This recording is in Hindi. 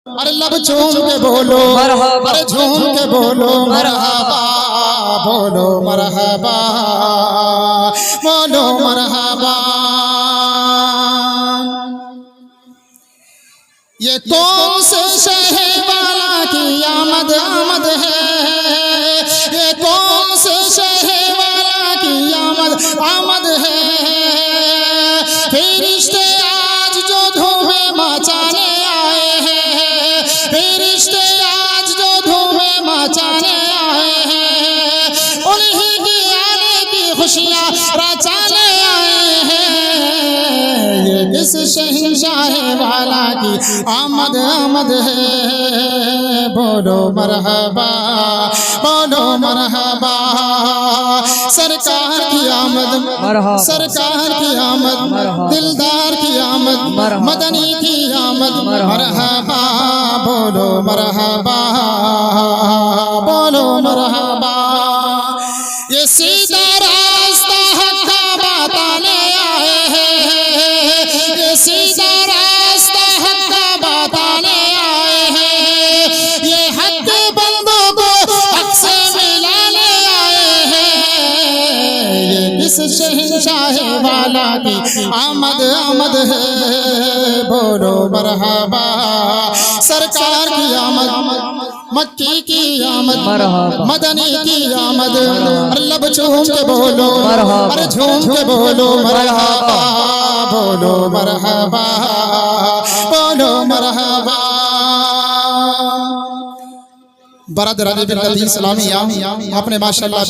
अरे लब झूम के बोलो मरहबा, अरे झूम के बोलो मरहबा, बोलो मरहबा, बोलो मरहबा। ये कौन से शहर वाला की आमद आमद है, ये कौन से शहर वाला की आमद आमद है। फरिश्ते आज जो धूमें मचाने आए हैं, फरिश्ते आज जो धूमें मचाने आए हैं, उन्हीं की आने की खुशियाँ रचाने आए हैं। ये किस शहंशाह वाला की आमद आमद है, बोलो मरहबा, बोलो मरहबा। सरकार की आमद, सरकार की आमद, दिलदार की आमद, मदनी की आमद, मरहबा, बोलो मरहबा, बोलो मरहबा। ये सीधा रास्ता हक का बताने आए हैं, ये सीधा रास्ता हक का बताने आए हैं, ये हक बंदों को हक से मिलाने आए हैं। ये किस शहंशाह वाला की आमद आमद है, बोलो मरहबा। सरकार की आमद, मक्की की आमद, मदनी की आमद। लब झूम के बोलो, अरे झूम के बोलो मरहबा, बोलो मरहबा, बोलो मरहबा। बरदर अली बिन लतीफ सलामी आपने माशाअल्लाह